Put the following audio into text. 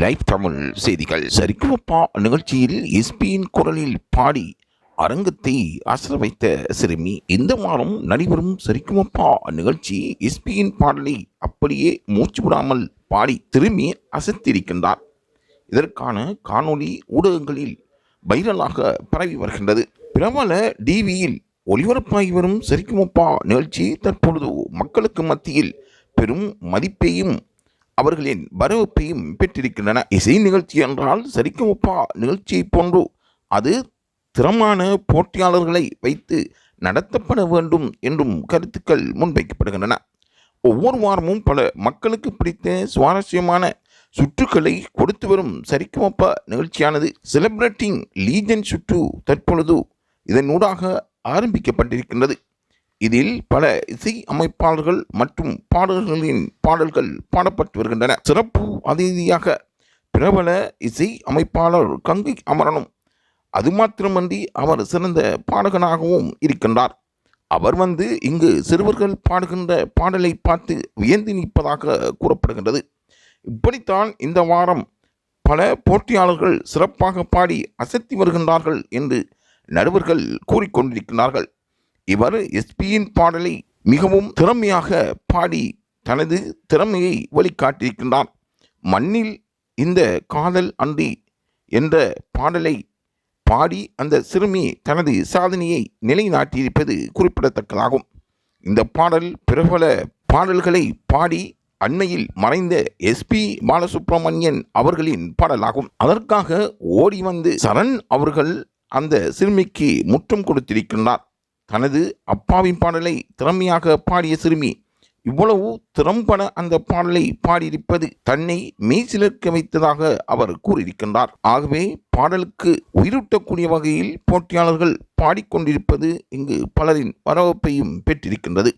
Live Tamil செய்திகள். சரிக்குமப்பா நிகழ்ச்சியில் எஸ்பியின் குரலில் பாடி அரங்கத்தை அசர வைத்த சிறுமி. இந்த வாரம் நடைபெறும் சரிக்குமப்பா நிகழ்ச்சி எஸ்பியின் பாடலை அப்படியே மூச்சு விடாமல் பாடி திரும்பி அசத்திருக்கின்றார். இதற்கான காணொளி ஊடகங்களில் வைரலாக பரவி வருகின்றது. பிரபல டிவியில் ஒளிபரப்பாகி வரும் சரிக்குமப்பா நிகழ்ச்சி தற்பொழுது மக்களுக்கு மத்தியில் பெரும் மதிப்பையும் அவர்களின் வரவேற்பையும் பெற்றிருக்கின்றன. இசை நிகழ்ச்சி என்றால் சரிக்குமப்பா நிகழ்ச்சியை போன்று அது திறமான போட்டியாளர்களை வைத்து நடத்தப்பட வேண்டும் என்றும் கருத்துக்கள் முன்வைக்கப்படுகின்றன. ஒவ்வொரு வாரமும் பல மக்களுக்கு பிடித்த சுவாரஸ்யமான சுற்றுக்களை கொடுத்து வரும் சரிக்குமப்பா நிகழ்ச்சியானது செலிப்ரேட்டிங் லீஜெண்ட் சுற்று தற்பொழுது இதனூடாக ஆரம்பிக்கப்பட்டிருக்கின்றது. இதில் பல இசை அமைப்பாளர்கள் மற்றும் பாடல்களின் பாடல்கள் பாடப்பட்டு வருகின்றன. சிறப்பு அதிதியாக பிரபல இசை அமைப்பாளர் கங்கை அமரனும், அது மாத்திரமன்றி அவர் சிறந்த பாடகனாகவும் இருக்கின்றார். அவர் இங்கு சிறுவர்கள் பாடுகின்ற பாடலை பார்த்து வியந்து நிற்பதாக கூறப்படுகின்றது. இப்படித்தான் இந்த வாரம் பல போட்டியாளர்கள் சிறப்பாக பாடி அசத்தி வருகின்றார்கள் என்று நடுவர்கள் கூறிக்கொண்டிருக்கிறார்கள். இவர் எஸ்பியின் பாடலை மிகவும் திறமையாக பாடி தனது திறமையை வெளிக்காட்டியிருக்கின்றார். மண்ணில் இந்த காதல் அன்றி என்ற பாடலை பாடி அந்த சிறுமி தனது சாதனையை நிலைநாட்டியிருப்பது குறிப்பிடத்தக்கதாகும். இந்த பாடல் பிரபல பாடல்களை பாடி அண்மையில் மறைந்த எஸ்பி பாலசுப்ரமணியன் அவர்களின் பாடலாகும். அதற்காக ஓடி சரண் அவர்கள் அந்த சிறுமிக்கு முற்றம் கொடுத்திருக்கின்றார். தனது அப்பாவின் பாடலை திறமையாக பாடிய சிறுமி இவ்வளவு திறம்பட அந்த பாடலை பாடியிருப்பது தன்னை மெய்சிலிர்க்க வைத்ததாக அவர் கூறியிருக்கின்றார். ஆகவே பாடலுக்கு உயிரூட்டக்கூடிய வகையில் போட்டியாளர்கள் பாடிக்கொண்டிருப்பது இங்கு பலரின் வரவேற்பையும் பெற்றிருக்கின்றது.